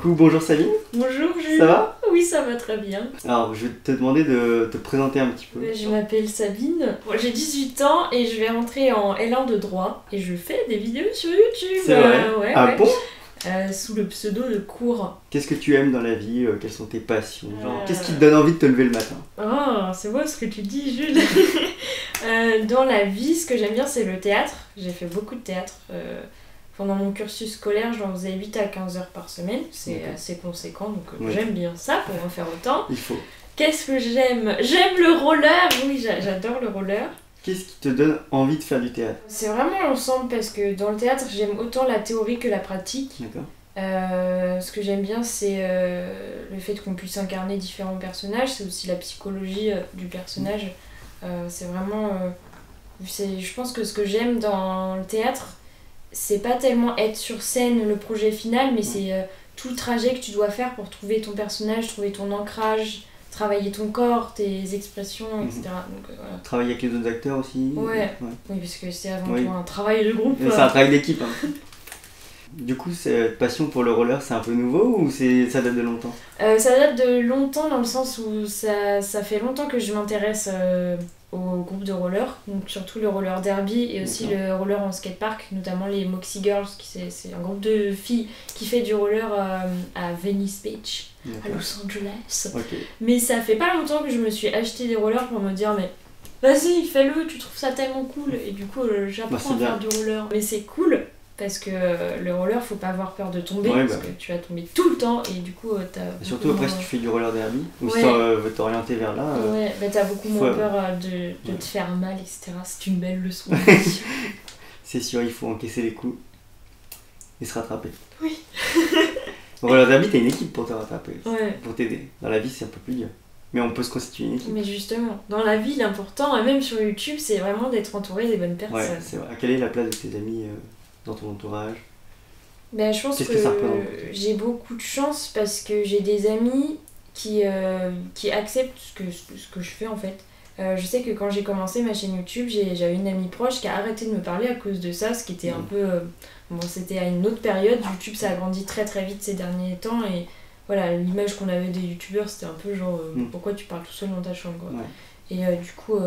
coup, bonjour Sabine. Bonjour Jules. Ça va? Oui, ça va très bien. Alors, je vais te demander de te présenter un petit peu. Je m'appelle Sabine, j'ai 18 ans et je vais rentrer en L1 de droit et je fais des vidéos sur YouTube. C'est vrai? Bon? Sous le pseudo de Cours. Qu'est-ce que tu aimes dans la vie? Quelles sont tes passions? Qu'est-ce qui te donne envie de te lever le matin? Oh, c'est beau ce que tu dis, Jules. Dans la vie, ce que j'aime bien, c'est le théâtre. J'ai fait beaucoup de théâtre. Pendant mon cursus scolaire, j'en faisais 8 à 15 heures par semaine. C'est assez conséquent, donc j'aime bien ça pour en faire autant. Il faut. Qu'est-ce que j'aime? J'aime le roller, oui, j'adore le roller. Qu'est-ce qui te donne envie de faire du théâtre? C'est vraiment l'ensemble parce que dans le théâtre, j'aime autant la théorie que la pratique. D'accord. Ce que j'aime bien, c'est le fait qu'on puisse incarner différents personnages. C'est aussi la psychologie du personnage. C'est vraiment... je pense que ce que j'aime dans le théâtre, c'est pas tellement être sur scène, le projet final, mais c'est tout le trajet que tu dois faire pour trouver ton personnage, trouver ton ancrage, travailler ton corps, tes expressions, etc. Donc, voilà. Travailler avec les autres acteurs aussi? Ouais. Oui, parce que c'est avant tout un travail de groupe. C'est un travail d'équipe. Hein. Du coup, cette passion pour le roller, c'est un peu nouveau ou ça date de longtemps? Ça date de longtemps dans le sens où ça fait longtemps que je m'intéresse au groupe de roller, donc surtout le roller derby et aussi le roller en skatepark, notamment les Moxie Girls, c'est un groupe de filles qui fait du roller à Venice Beach, à Los Angeles. Mais ça fait pas longtemps que je me suis acheté des rollers pour me dire mais vas-y fais-le, tu trouves ça tellement cool, et du coup j'apprends à faire du roller. Mais c'est cool parce que le roller, faut pas avoir peur de tomber, parce que tu vas tomber tout le temps et du coup t'as... Surtout après si tu fais du roller derby, ou si tu veux t'orienter vers là... t'as beaucoup moins peur de te faire mal, etc. C'est une belle leçon. C'est sûr, il faut encaisser les coups et se rattraper. Oui. Au roller derby, t'as une équipe pour te rattraper, pour t'aider. Dans la vie, c'est un peu plus dur. Mais on peut se constituer une équipe. Mais justement, dans la vie, l'important, et même sur YouTube, c'est vraiment d'être entouré des bonnes personnes. Ouais, c'est vrai. Quelle est la place de tes amis dans ton entourage? Je pense que j'ai beaucoup de chance parce que j'ai des amis qui acceptent ce que je fais en fait. Je sais que quand j'ai commencé ma chaîne YouTube, j'avais une amie proche qui a arrêté de me parler à cause de ça, ce qui était un peu... c'était à une autre période. YouTube, ça a grandi très très vite ces derniers temps et voilà, l'image qu'on avait des youtubeurs, c'était un peu genre pourquoi tu parles tout seul dans ta chambre quoi. Et du coup...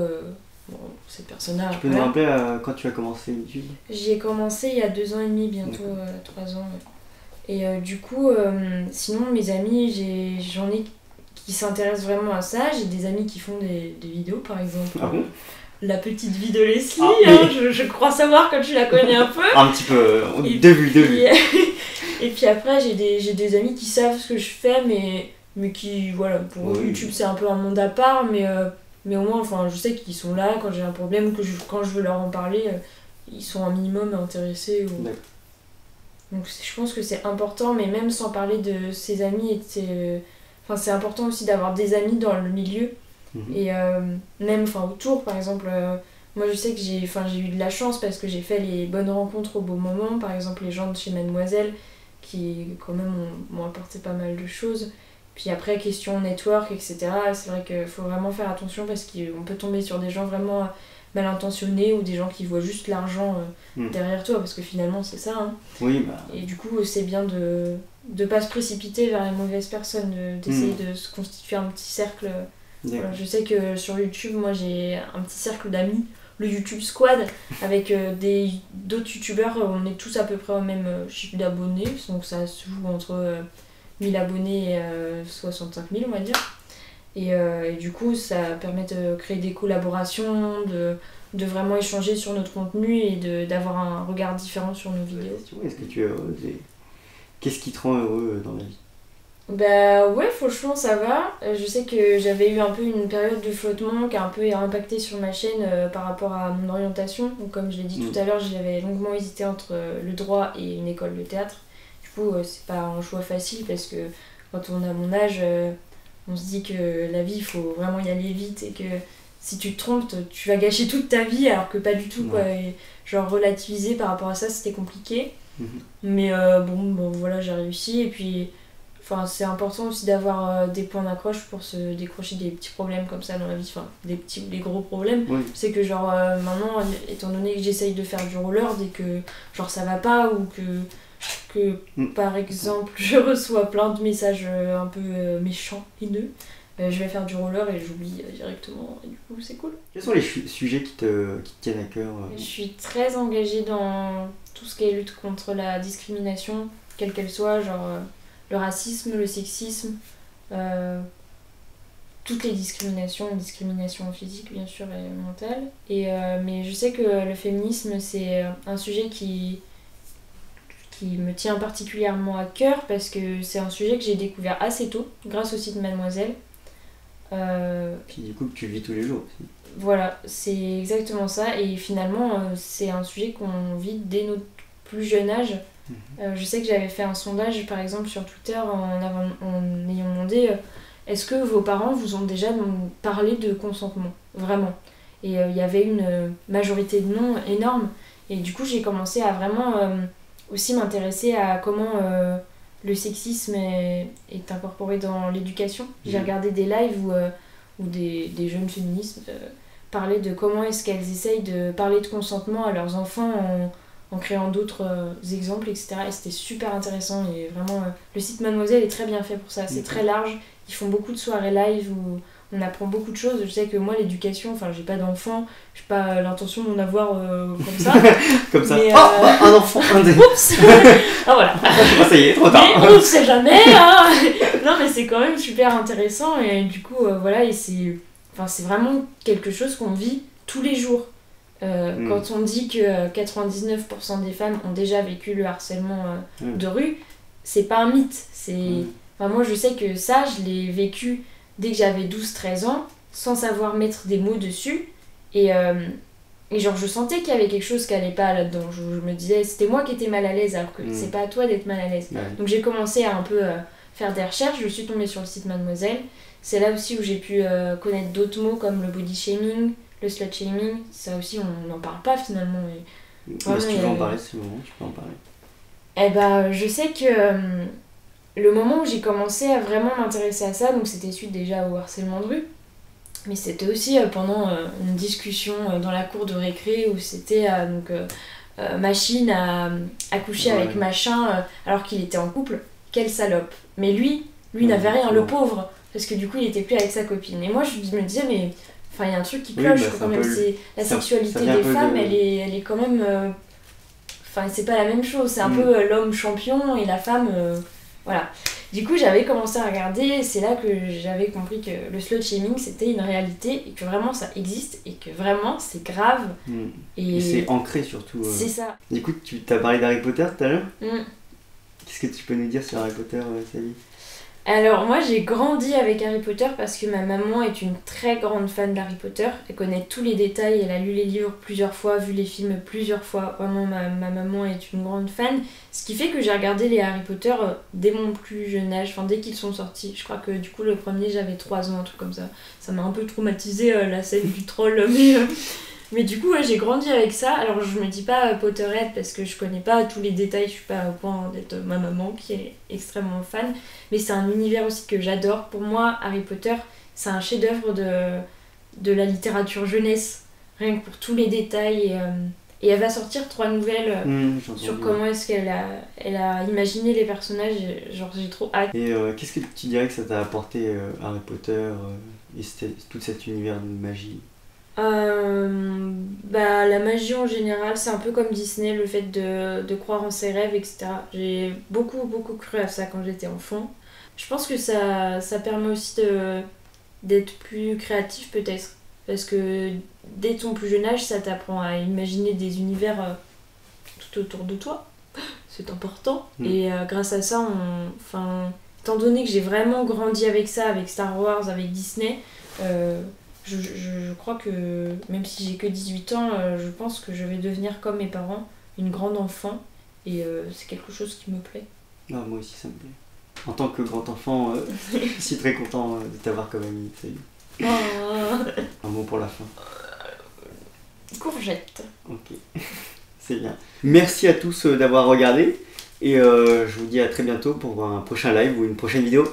cette personne-là... Tu peux nous rappeler quand tu as commencé YouTube? J'y ai commencé il y a 2 ans et demi, bientôt 3 ans. Et du coup, sinon mes amis, j'en ai qui s'intéressent vraiment à ça. J'ai des amis qui font des vidéos par exemple. La petite vie de Leslie, je crois savoir que tu la connais un peu. Un petit peu, de vue. Et puis après, j'ai des amis qui savent ce que je fais, mais qui, voilà, pour YouTube c'est un peu un monde à part, mais au moins, enfin, je sais qu'ils sont là quand j'ai un problème, quand je veux leur en parler, ils sont un minimum intéressés. Donc je pense que c'est important, mais même sans parler de ses amis, c'est important aussi d'avoir des amis dans le milieu. Et même autour, par exemple, moi je sais que j'ai eu de la chance parce que j'ai fait les bonnes rencontres au bon moment. Par exemple, les gens de chez Mademoiselle qui, quand même, m'ont apporté pas mal de choses. Puis après, question network, etc., c'est vrai qu'il faut vraiment faire attention parce qu'on peut tomber sur des gens vraiment mal intentionnés ou des gens qui voient juste l'argent derrière toi, parce que finalement c'est ça. Hein. Et du coup, c'est bien de ne pas se précipiter vers les mauvaises personnes, d'essayer de se constituer un petit cercle. Voilà, je sais que sur YouTube, moi j'ai un petit cercle d'amis, le YouTube Squad, avec d'autres youtubeurs, on est tous à peu près au même chiffre d'abonnés, donc ça se joue entre 1000 abonnés et 65 000 on va dire. Et du coup ça permet de créer des collaborations, de vraiment échanger sur notre contenu et d'avoir un regard différent sur nos vidéos. Est-ce que tu es heureuse? Qu'est-ce qui te rend heureux dans la vie? Ouais, franchement ça va. Je sais que j'avais eu un peu une période de flottement qui a un peu impacté sur ma chaîne par rapport à mon orientation. Donc comme je l'ai dit tout à l'heure, j'avais longuement hésité entre le droit et une école de théâtre. Du coup c'est pas un choix facile parce que quand on a mon âge, on se dit que la vie il faut vraiment y aller vite et que si tu te trompes, tu vas gâcher toute ta vie alors que pas du tout quoi. Et genre relativiser par rapport à ça c'était compliqué. Mais bon voilà, j'ai réussi et puis... c'est important aussi d'avoir des points d'accroche pour se décrocher des petits problèmes comme ça dans la vie, des petits ou des gros problèmes. C'est que genre maintenant, étant donné que j'essaye de faire du roller, dès que genre ça va pas ou que que par exemple je reçois plein de messages un peu méchants, haineux, je vais faire du roller et j'oublie directement, et du coup c'est cool. Quels sont les sujets qui te tiennent à cœur Je suis très engagée dans tout ce qui est lutte contre la discrimination, quelle qu'elle soit, genre le racisme, le sexisme, toutes les discriminations physiques bien sûr et mentales. Mais je sais que le féminisme c'est un sujet qui me tient particulièrement à cœur parce que c'est un sujet que j'ai découvert assez tôt grâce au site Mademoiselle. Puis du coup que tu vis tous les jours aussi. Voilà, c'est exactement ça et finalement c'est un sujet qu'on vit dès notre plus jeune âge. Je sais que j'avais fait un sondage par exemple sur Twitter en ayant demandé est-ce que vos parents vous ont déjà parlé de consentement, vraiment. Et il y avait une majorité de non énorme et du coup j'ai commencé à vraiment aussi m'intéresser à comment le sexisme est incorporé dans l'éducation. J'ai regardé des lives où des jeunes féministes parlaient de comment est-ce qu'elles essayent de parler de consentement à leurs enfants en créant d'autres exemples, etc. Et c'était super intéressant et vraiment le site Mademoiselle est très bien fait pour ça, c'est très large, ils font beaucoup de soirées live où on apprend beaucoup de choses. Je sais que moi l'éducation, enfin j'ai pas d'enfant, j'ai pas l'intention d'en avoir comme ça. Comme ça. Mais, un enfant, un des... Oups. Ah voilà. Ça y est, trop tard. Mais on ne sait jamais. Hein. Non mais c'est quand même super intéressant et du coup voilà et c'est vraiment quelque chose qu'on vit tous les jours. Quand on dit que 99% des femmes ont déjà vécu le harcèlement de rue, c'est pas un mythe. Moi je sais que ça, je l'ai vécu dès que j'avais 12-13 ans, sans savoir mettre des mots dessus. Et genre je sentais qu'il y avait quelque chose qui allait pas là-dedans. Je me disais, c'était moi qui étais mal à l'aise alors que c'est pas à toi d'être mal à l'aise. Donc j'ai commencé à un peu faire des recherches, je suis tombée sur le site Mademoiselle. C'est là aussi où j'ai pu connaître d'autres mots comme le body shaming, le slut shaming. Ça aussi on n'en parle pas finalement. Et si tu veux en parler, c'est le moment, tu peux en parler. Eh ben, je sais que le moment où j'ai commencé à vraiment m'intéresser à ça, donc c'était suite déjà au harcèlement de rue, mais c'était aussi pendant une discussion dans la cour de récré où c'était machine à coucher avec machin alors qu'il était en couple, quelle salope. Mais lui n'avait rien, le pauvre, parce que du coup il était plus avec sa copine. Et moi je me disais, mais il y a un truc qui cloche quand même, c'est la sexualité des femmes, elle est quand même. C'est pas la même chose, c'est un peu l'homme champion et la femme. Voilà. Du coup, j'avais commencé à regarder, et c'est là que j'avais compris que le slut shaming c'était une réalité et que vraiment ça existe et que vraiment c'est grave. Et c'est ancré surtout. C'est ça. Du coup, tu t'as parlé d'Harry Potter tout à l'heure. Qu'est-ce que tu peux nous dire sur Harry Potter, Sally ? Alors moi j'ai grandi avec Harry Potter parce que ma maman est une très grande fan d'Harry Potter. Elle connaît tous les détails, elle a lu les livres plusieurs fois, vu les films plusieurs fois. Vraiment ma maman est une grande fan. Ce qui fait que j'ai regardé les Harry Potter dès mon plus jeune âge, dès qu'ils sont sortis. Je crois que du coup le premier j'avais 3 ans, un truc comme ça. Ça m'a un peu traumatisé la scène du troll, mais du coup j'ai grandi avec ça. Alors je me dis pas Potterhead parce que je connais pas tous les détails, je suis pas au point d'être ma maman qui est extrêmement fan, mais c'est un univers aussi que j'adore. Pour moi Harry Potter c'est un chef-d'œuvre de la littérature jeunesse, rien que pour tous les détails et elle va sortir 3 nouvelles sur comment est-ce qu'elle a imaginé les personnages, genre j'ai trop hâte. Et qu'est-ce que tu dirais que ça t'a apporté Harry Potter et tout cet univers de magie? La magie en général, c'est un peu comme Disney, le fait de croire en ses rêves, etc. J'ai beaucoup cru à ça quand j'étais enfant. Je pense que ça permet aussi d'être plus créatif peut-être, parce que dès ton plus jeune âge, ça t'apprend à imaginer des univers tout autour de toi. C'est important. Et grâce à ça, étant donné que j'ai vraiment grandi avec ça, avec Star Wars, avec Disney, je crois que même si j'ai que 18 ans, je pense que je vais devenir comme mes parents, une grande enfant, et c'est quelque chose qui me plaît. Ah, moi aussi ça me plaît. En tant que grand enfant, je suis très content de t'avoir comme ami. Un mot pour la fin. Courgette. Ok, c'est bien. Merci à tous d'avoir regardé, et je vous dis à très bientôt pour un prochain live ou une prochaine vidéo.